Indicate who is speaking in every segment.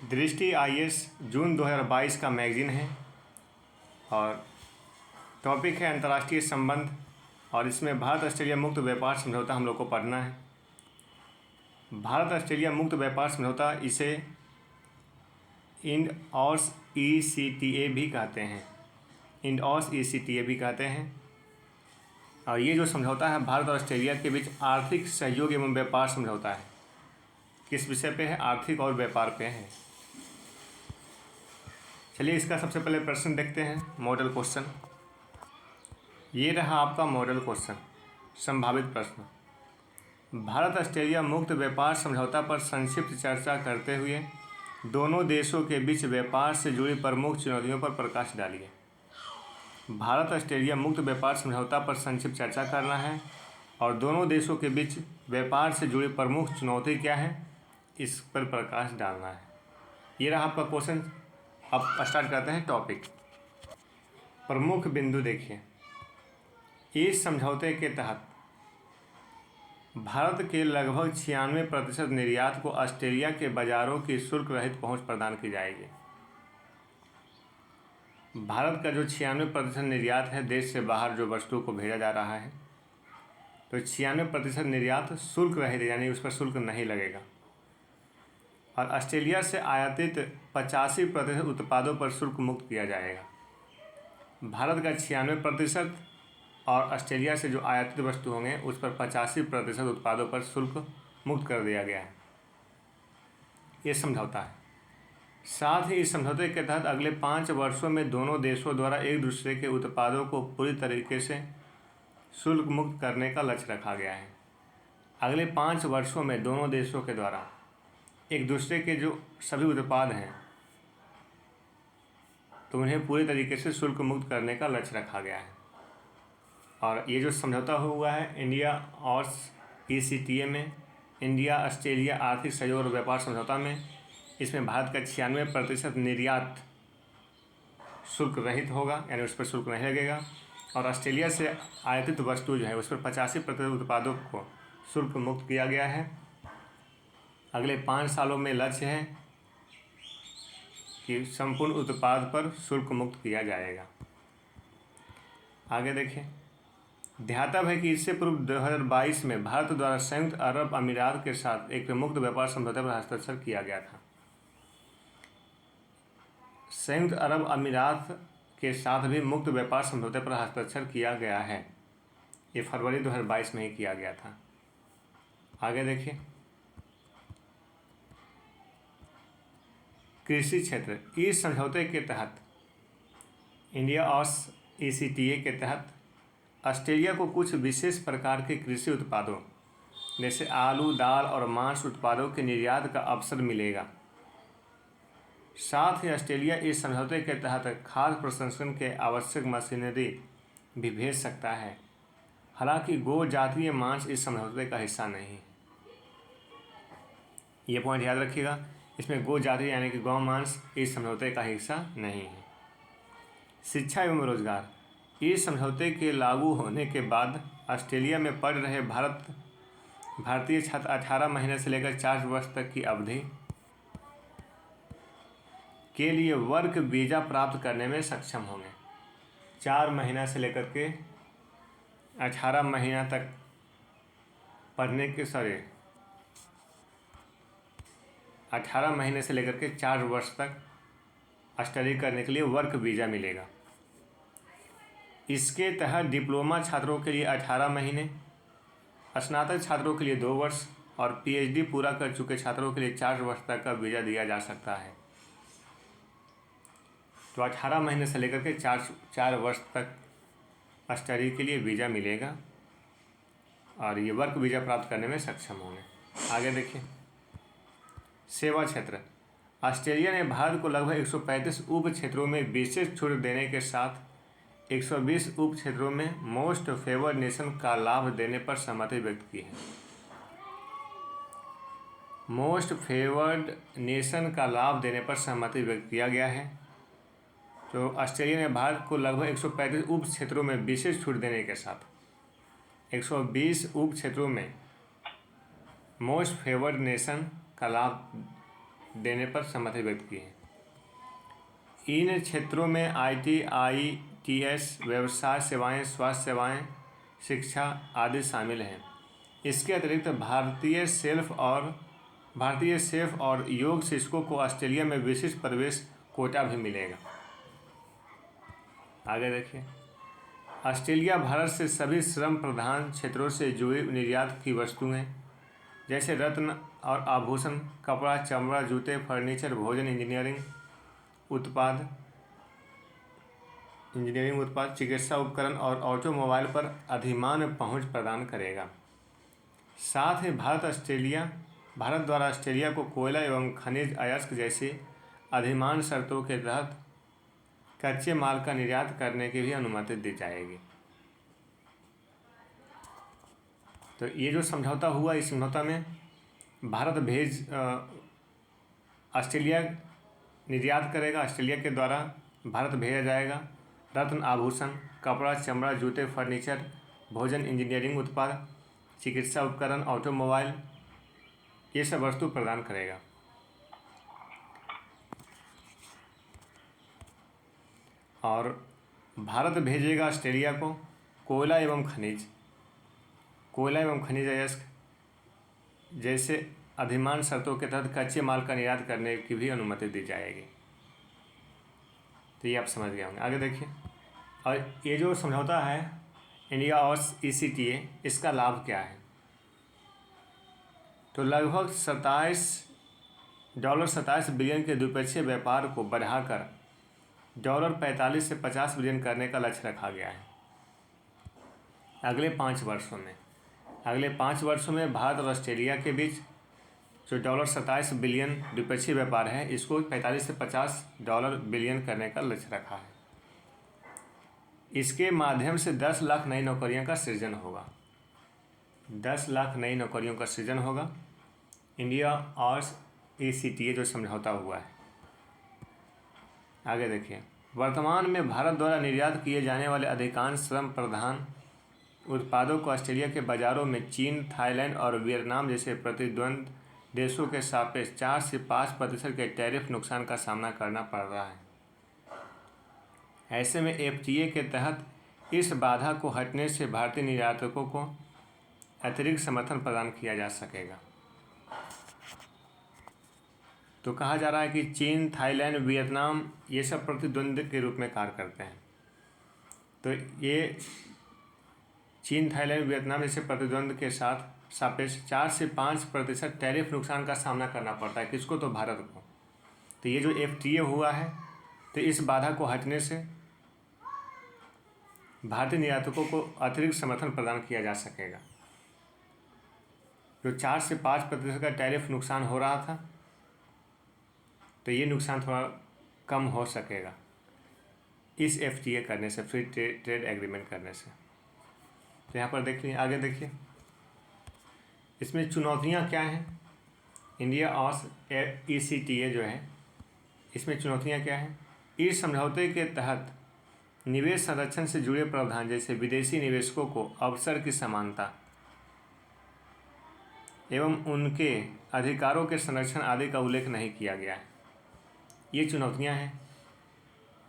Speaker 1: दृष्टि आईएएस जून 2022 का मैगज़ीन है और टॉपिक है अंतर्राष्ट्रीय संबंध। और इसमें भारत ऑस्ट्रेलिया मुक्त व्यापार समझौता हम लोग को पढ़ना है। भारत ऑस्ट्रेलिया मुक्त व्यापार समझौता इसे इंड-ऑस ईसीटीए भी कहते हैं, इंड-ऑस ईसीटीए भी कहते हैं। और ये जो समझौता है भारत और ऑस्ट्रेलिया के बीच आर्थिक सहयोग एवं व्यापार समझौता है। किस विषय पे है? आर्थिक और व्यापार पे है। चलिए इसका सबसे पहले प्रश्न देखते हैं, मॉडल क्वेश्चन। ये रहा आपका मॉडल क्वेश्चन, संभावित प्रश्न। भारत ऑस्ट्रेलिया मुक्त व्यापार समझौता पर संक्षिप्त चर्चा करते हुए दोनों देशों के बीच व्यापार से जुड़ी प्रमुख चुनौतियों पर प्रकाश डालिए। भारत ऑस्ट्रेलिया मुक्त व्यापार समझौता पर संक्षिप्त चर्चा करना है और दोनों देशों के बीच व्यापार से जुड़ी प्रमुख चुनौती क्या है, इस पर प्रकाश डालना है। ये रहा आपका क्वेश्चन। अब स्टार्ट करते हैं टॉपिक। प्रमुख बिंदु देखिए। इस समझौते के तहत भारत के लगभग 96% निर्यात को ऑस्ट्रेलिया के बाज़ारों की शुल्क रहित पहुंच प्रदान की जाएगी। भारत का जो 96% निर्यात है, देश से बाहर जो वस्तुओं को भेजा जा रहा है, तो 96% निर्यात शुल्क रहित, यानी उस पर शुल्क नहीं लगेगा। और ऑस्ट्रेलिया से आयातित 85% उत्पादों पर शुल्क मुक्त किया जाएगा। भारत का 96% और ऑस्ट्रेलिया से जो आयातित वस्तु होंगे उस पर 85% उत्पादों पर शुल्क मुक्त कर दिया गया है। ये समझौता है। साथ ही इस समझौते के तहत अगले 5 वर्षों में दोनों देशों द्वारा एक दूसरे के उत्पादों को पूरी तरीके से शुल्क मुक्त करने का लक्ष्य रखा गया है। अगले 5 वर्षों में दोनों देशों के द्वारा एक दूसरे के जो सभी उत्पाद हैं तो उन्हें पूरी तरीके से शुल्क मुक्त करने का लक्ष्य रखा गया है। और ये जो समझौता हुआ है इंडिया और ईसीटीए में, इंडिया ऑस्ट्रेलिया आर्थिक सहयोग और व्यापार समझौता में, इसमें भारत का 96% निर्यात शुल्क रहित होगा, यानी उस पर शुल्क नहीं लगेगा। और ऑस्ट्रेलिया से आयातित वस्तु जो है उस पर 85% उत्पादों को शुल्क मुक्त किया गया है। अगले 5 सालों में लक्ष्य है कि संपूर्ण उत्पाद पर शुल्क मुक्त किया जाएगा। आगे देखें। ध्यातव्य है कि इससे पूर्व 2022 में भारत द्वारा संयुक्त अरब अमीरात के साथ एक मुक्त व्यापार समझौते पर हस्ताक्षर किया गया था। संयुक्त अरब अमीरात के साथ भी मुक्त व्यापार समझौते पर हस्ताक्षर किया गया है। ये फरवरी 2022 में ही किया गया था। आगे देखिए। कृषि क्षेत्र। इस समझौते के तहत इंडिया और ईसीटीए के तहत ऑस्ट्रेलिया को कुछ विशेष प्रकार के कृषि उत्पादों जैसे आलू, दाल और मांस उत्पादों के निर्यात का अवसर मिलेगा। साथ ही ऑस्ट्रेलिया इस समझौते के तहत खाद्य प्रसंस्करण के आवश्यक मशीनरी भी भेज सकता है। हालांकि गो जातीय मांस इस समझौते का हिस्सा नहीं है। ये पॉइंट याद रखिएगा। इसमें गो जाति यानी कि गौ मांस इस समझौते का हिस्सा नहीं है। शिक्षा एवं रोजगार। इस समझौते के लागू होने के बाद ऑस्ट्रेलिया में पढ़ रहे भारतीय छात्र 18 महीने से लेकर 4 वर्ष तक की अवधि के लिए वर्क वीज़ा प्राप्त करने में सक्षम होंगे। 4 महीना से लेकर के 18 महीना तक पढ़ने के 18 महीने से लेकर के 4 वर्ष तक स्टडी करने के लिए वर्क वीज़ा मिलेगा। इसके तहत डिप्लोमा छात्रों के लिए 18 महीने, स्नातक छात्रों के लिए 2 वर्ष और पीएचडी पूरा कर चुके छात्रों के लिए 4 वर्ष तक का वीज़ा दिया जा सकता है। तो 18 महीने से लेकर के 4 वर्ष तक स्टडी के लिए वीज़ा मिलेगा और ये वर्क वीज़ा प्राप्त करने में सक्षम होंगे। आगे देखिए। सेवा क्षेत्र। ऑस्ट्रेलिया ने भारत को लगभग 135 उप क्षेत्रों में विशेष छूट देने के साथ 120 उप क्षेत्रों में मोस्ट फेवर्ड नेशन का लाभ देने पर सहमति व्यक्त की है। मोस्ट फेवर्ड नेशन का लाभ देने पर सहमति व्यक्त किया गया है। तो ऑस्ट्रेलिया ने भारत को लगभग 135 उप क्षेत्रों में विशेष छूट देने के साथ 120 उप क्षेत्रों में मोस्ट फेवर्ड नेशन का लाभ देने पर सहमति व्यक्त की है। इन क्षेत्रों में आईटी, आईटीएस, व्यवसाय सेवाएं, स्वास्थ्य सेवाएं, शिक्षा आदि शामिल हैं। इसके अतिरिक्त भारतीय शेफ और योग शिक्षकों को ऑस्ट्रेलिया में विशिष्ट प्रवेश कोटा भी मिलेगा। आगे देखिए, ऑस्ट्रेलिया भारत से सभी श्रम प्रधान क्षेत्रों से जुड़ी निर्यात की वस्तुएं जैसे रत्न और आभूषण, कपड़ा, चमड़ा, जूते, फर्नीचर, भोजन, इंजीनियरिंग उत्पाद, चिकित्सा उपकरण और ऑटोमोबाइल पर अधिमान्य पहुंच प्रदान करेगा। साथ ही भारत द्वारा ऑस्ट्रेलिया को कोयला एवं खनिज अयस्क जैसी अधिमान्य शर्तों के तहत कच्चे माल का निर्यात करने की भी अनुमति दी जाएगी। तो ये जो समझौता हुआ, इस समझौता में भारत ऑस्ट्रेलिया निर्यात करेगा, ऑस्ट्रेलिया के द्वारा भारत भेजा जाएगा रत्न, आभूषण, कपड़ा, चमड़ा, जूते, फर्नीचर, भोजन, इंजीनियरिंग उत्पाद, चिकित्सा उपकरण, ऑटोमोबाइल, ये सब वस्तु प्रदान करेगा। और भारत भेजेगा ऑस्ट्रेलिया को कोयला एवं खनिज अयस्क जैसे अधिमान्य शर्तों के तहत कच्चे माल का निर्यात करने की भी अनुमति दी जाएगी। तो ये आप समझ गए होंगे। आगे देखिए, और ये जो समझौता है इंडिया और ECTA, इसका लाभ क्या है? तो लगभग $27 बिलियन के द्विपक्षीय व्यापार को बढ़ाकर $45 से 50 बिलियन करने का लक्ष्य रखा गया है अगले 5 वर्षों में। अगले 5 वर्षों में भारत और ऑस्ट्रेलिया के बीच जो $27 बिलियन द्विपक्षीय व्यापार है, इसको $45 से 50 बिलियन करने का लक्ष्य रखा है। इसके माध्यम से 10 लाख नई नौकरियों का सृजन होगा। 10 लाख नई नौकरियों का सृजन होगा इंडिया और ECTA जो समझौता हुआ है। आगे देखिए, वर्तमान में भारत द्वारा निर्यात किए जाने वाले अधिकांश श्रम प्रधान उत्पादों को ऑस्ट्रेलिया के बाज़ारों में चीन, थाईलैंड और वियतनाम जैसे प्रतिद्वंद्वी देशों के सापेक्ष 4 से 5% के टैरिफ नुकसान का सामना करना पड़ रहा है। ऐसे में FTA के तहत इस बाधा को हटने से भारतीय निर्यातकों को अतिरिक्त समर्थन प्रदान किया जा सकेगा। तो कहा जा रहा है कि चीन, थाईलैंड, वियतनाम ये सब प्रतिद्वंद्वी के रूप में कार्य करते हैं। तो ये चीन, थाईलैंड, वियतनाम जैसे प्रतिद्वंद्वी के सापेक्ष 4 से 5% टैरिफ नुकसान का सामना करना पड़ता है। किसको? तो भारत को। तो ये जो FTA हुआ है, तो इस बाधा को हटने से भारतीय निर्यातकों को अतिरिक्त समर्थन प्रदान किया जा सकेगा। जो 4 से 5% का टैरिफ नुकसान हो रहा था, तो ये नुकसान थोड़ा कम हो सकेगा इस FTA करने से, फ्री ट्रेड एग्रीमेंट करने से। तो यहाँ पर देखिए, आगे देखिए, इसमें चुनौतियाँ क्या हैं? इंडिया और ECTA जो है, इसमें चुनौतियाँ क्या हैं? इस समझौते के तहत निवेश संरक्षण से जुड़े प्रावधान जैसे विदेशी निवेशकों को अवसर की समानता एवं उनके अधिकारों के संरक्षण आदि का उल्लेख नहीं किया गया है। ये चुनौतियाँ हैं।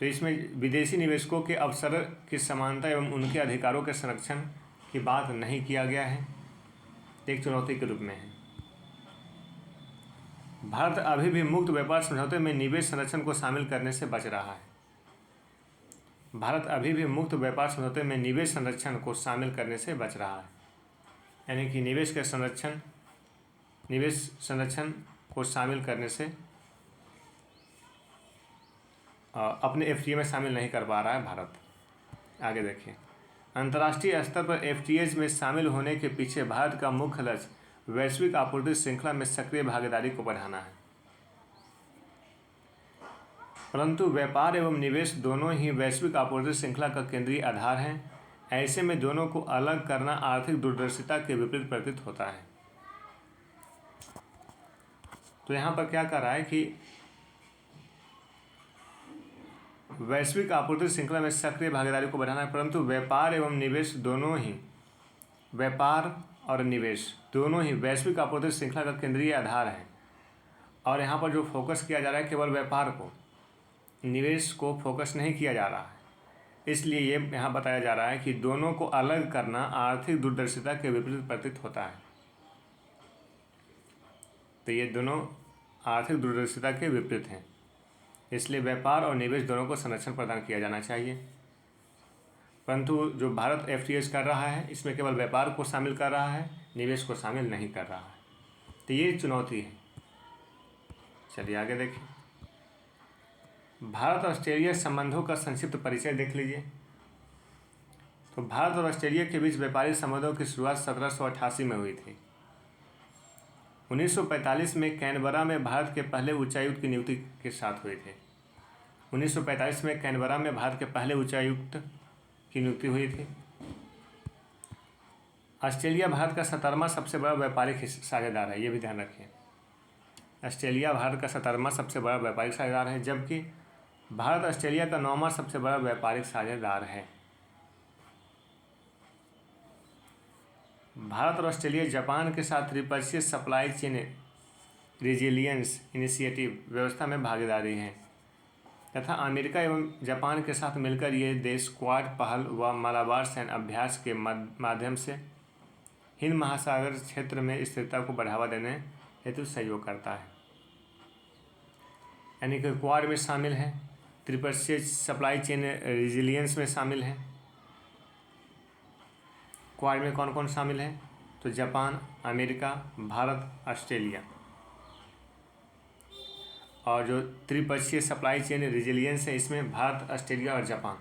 Speaker 1: तो इसमें विदेशी निवेशकों के अवसर की समानता एवं उनके अधिकारों के संरक्षण की बात नहीं किया गया है, एक चुनौती के रूप में है। भारत अभी भी मुक्त व्यापार समझौते में निवेश संरक्षण को शामिल करने से बच रहा है। भारत अभी भी मुक्त व्यापार समझौते में निवेश संरक्षण को शामिल करने से बच रहा है, यानी कि निवेश संरक्षण को शामिल करने से अपने FTA में शामिल नहीं कर पा रहा है भारत। आगे देखिए, अंतर्राष्ट्रीय स्तर पर FTAs में शामिल होने के पीछे भारत का मुख्य लक्ष्य वैश्विक आपूर्ति श्रृंखला में सक्रिय भागीदारी को बढ़ाना है। परंतु व्यापार एवं निवेश दोनों ही वैश्विक आपूर्ति श्रृंखला का केंद्रीय आधार हैं। ऐसे में दोनों को अलग करना आर्थिक दूरदर्शिता के विपरीत प्रतीत होता है। तो यहाँ पर क्या कर रहा है कि वैश्विक आपूर्ति श्रृंखला में सक्रिय भागीदारी को बढ़ाना है, परंतु व्यापार और निवेश दोनों ही वैश्विक आपूर्ति श्रृंखला का केंद्रीय आधार है। और यहाँ पर जो फोकस किया जा रहा है केवल व्यापार को, निवेश को फोकस नहीं किया जा रहा है। इसलिए ये यहाँ बताया जा रहा है कि दोनों को अलग करना आर्थिक दूरदर्शिता के विपरीत प्रतीत होता है। तो ये दोनों आर्थिक दूरदर्शिता के विपरीत हैं, इसलिए व्यापार और निवेश दोनों को संरक्षण प्रदान किया जाना चाहिए। परंतु जो भारत FTA कर रहा है इसमें केवल व्यापार को शामिल कर रहा है, निवेश को शामिल नहीं कर रहा है। तो ये चुनौती है। चलिए आगे देखिए। भारत और ऑस्ट्रेलिया संबंधों का संक्षिप्त परिचय देख लीजिए। तो भारत और ऑस्ट्रेलिया के बीच व्यापारिक संबंधों की शुरुआत 1788 में हुई थी। 1945 में कैनबरा में भारत के पहले उच्चायुक्त की नियुक्ति के साथ हुए थे। 1945 में कैनबरा में भारत के पहले उच्चायुक्त की नियुक्ति हुई थी। ऑस्ट्रेलिया भारत का 17वां सबसे बड़ा व्यापारिक साझेदार है, ये भी ध्यान रखें। ऑस्ट्रेलिया भारत का 17वां सबसे बड़ा व्यापारिक साझेदार है, जबकि भारत ऑस्ट्रेलिया का 9वां सबसे बड़ा व्यापारिक साझेदार है। भारत और ऑस्ट्रेलिया जापान के साथ त्रिपक्षीय सप्लाई चेन रेजिलियंस इनिशिएटिव व्यवस्था में भागीदारी हैं तथा अमेरिका एवं जापान के साथ मिलकर ये देश क्वाड पहल व मालाबार सैन्य अभ्यास के माध्यम से हिंद महासागर क्षेत्र में स्थिरता को बढ़ावा देने हेतु सहयोग करता है। यानी कि क्वाड में शामिल है, त्रिपक्षीय सप्लाई चेन रेजिलियंस में शामिल है। क्वाड में कौन कौन शामिल है? तो जापान, अमेरिका, भारत, ऑस्ट्रेलिया। और जो त्रिपक्षीय सप्लाई चेन रेजिलियंस है इसमें भारत, ऑस्ट्रेलिया और जापान।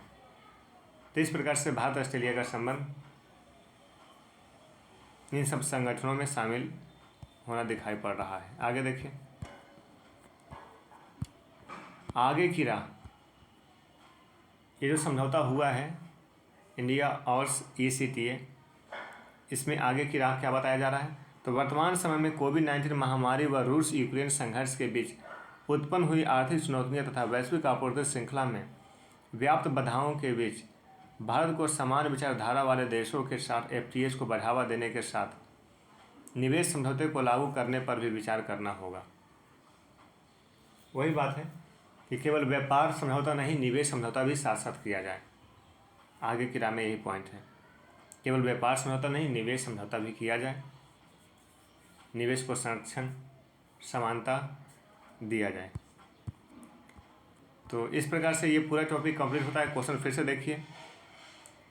Speaker 1: तो इस प्रकार से भारत ऑस्ट्रेलिया का संबंध इन सब संगठनों में शामिल होना दिखाई पड़ रहा है। आगे देखिए, आगे की राह। ये जो समझौता हुआ है इंडिया और ECTA, इसमें आगे की राह क्या बताया जा रहा है? तो वर्तमान समय में कोविड-19 महामारी व रूस यूक्रेन संघर्ष के बीच उत्पन्न हुई आर्थिक चुनौतियां तथा वैश्विक आपूर्ति श्रृंखला में व्याप्त बाधाओं के बीच भारत को समान विचारधारा वाले देशों के साथ FTA को बढ़ावा देने के साथ निवेश समझौते को लागू करने पर भी विचार करना होगा। वही बात है कि केवल व्यापार समझौता नहीं, निवेश समझौता भी साथ साथ किया जाए। आगे की राह में यही पॉइंट है, केवल व्यापार समझौता नहीं, निवेश समझौता भी किया जाए, निवेश को संरक्षण, समानता दिया जाए। तो इस प्रकार से ये पूरा टॉपिक कंप्लीट होता है। क्वेश्चन फिर से देखिए।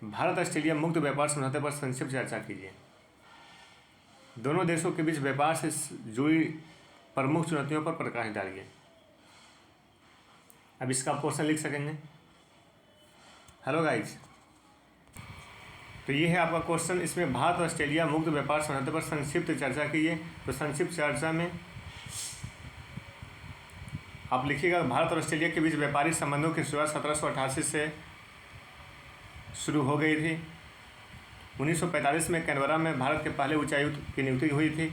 Speaker 1: भारत ऑस्ट्रेलिया मुक्त व्यापार समझौते पर संक्षिप्त चर्चा कीजिए। दोनों देशों के बीच व्यापार से जुड़ी प्रमुख चुनौतियों पर प्रकाश डालिए। अब इसका क्वेश्चन लिख सकेंगे। हेलो गाइज, तो ये है आपका क्वेश्चन। इसमें भारत और ऑस्ट्रेलिया मुक्त व्यापार समझौते पर संक्षिप्त चर्चा कीजिए। तो संक्षिप्त चर्चा में आप लिखिएगा, भारत और ऑस्ट्रेलिया के बीच व्यापारिक संबंधों की शुरुआत 1788 से शुरू हो गई थी। 1945 में कैनबरा में भारत के पहले उच्चायुक्त की नियुक्ति हुई थी।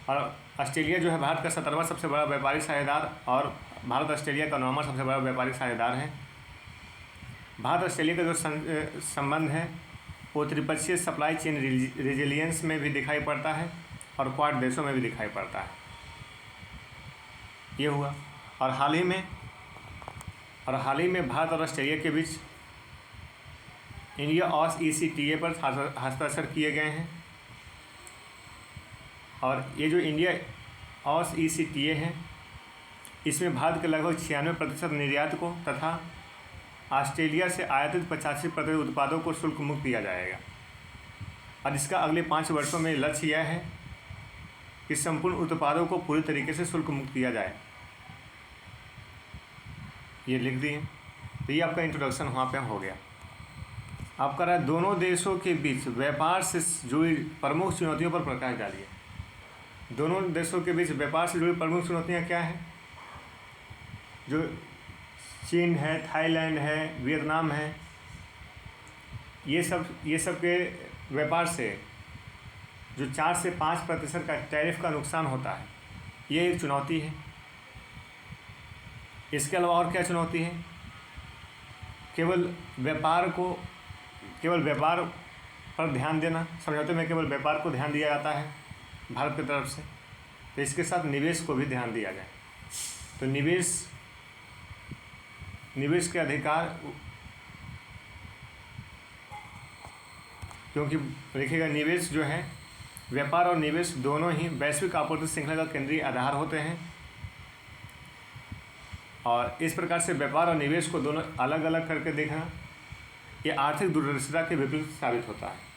Speaker 1: और ऑस्ट्रेलिया जो है भारत का 17वां सबसे बड़ा व्यापारिक साझेदार और भारत ऑस्ट्रेलिया का 9वां सबसे बड़ा व्यापारिक साझेदार है। भारत ऑस्ट्रेलिया का जो संबंध है वो त्रिपक्षीय सप्लाई चेन रेजिलियंस में भी दिखाई पड़ता है और क्वाड देशों में भी दिखाई पड़ता है। ये हुआ। और हाल ही में भारत और ऑस्ट्रेलिया के बीच इंडिया और ECTA पर हस्ताक्षर किए गए हैं। और ये जो इंडिया और ECTA है इसमें भारत के लगभग 96% निर्यात को तथा ऑस्ट्रेलिया से आयातित 85% उत्पादों को शुल्क मुक्त किया जाएगा। और इसका अगले 5 वर्षों में लक्ष्य यह है कि संपूर्ण उत्पादों को पूरी तरीके से शुल्क मुक्त किया जाए। ये लिख दिए। तो ये आपका इंट्रोडक्शन वहाँ पे हो गया। आपका रहा दोनों देशों के बीच व्यापार से जुड़ी प्रमुख चुनौतियों पर प्रकाश डालिए। दोनों देशों के बीच व्यापार से जुड़ी प्रमुख चुनौतियाँ क्या हैं? जो चीन है, थाईलैंड है, वियतनाम है, ये सब के व्यापार से जो 4 से 5% का टैरिफ का नुकसान होता है, ये एक चुनौती है। इसके अलावा और क्या चुनौती है? केवल व्यापार पर ध्यान देना। समझौते में केवल व्यापार को ध्यान दिया जाता है भारत की तरफ से। तो इसके साथ निवेश को भी ध्यान दिया जाए। तो निवेश के अधिकार, क्योंकि देखिएगा निवेश जो है, व्यापार और निवेश दोनों ही वैश्विक आपूर्ति श्रृंखला का केंद्रीय आधार होते हैं, और इस प्रकार से व्यापार और निवेश को दोनों अलग अलग करके देखना ये आर्थिक दूरदर्शिता के विपरीत साबित होता है।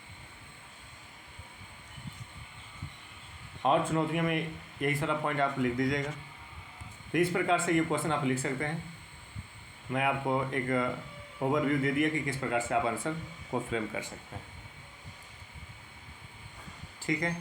Speaker 1: और चुनौतियों में यही सारा पॉइंट आप लिख दीजिएगा। तो इस प्रकार से ये क्वेश्चन आप लिख सकते हैं। मैं आपको एक ओवरव्यू दे दिया कि किस प्रकार से आप आंसर को फ्रेम कर सकते हैं। ठीक है।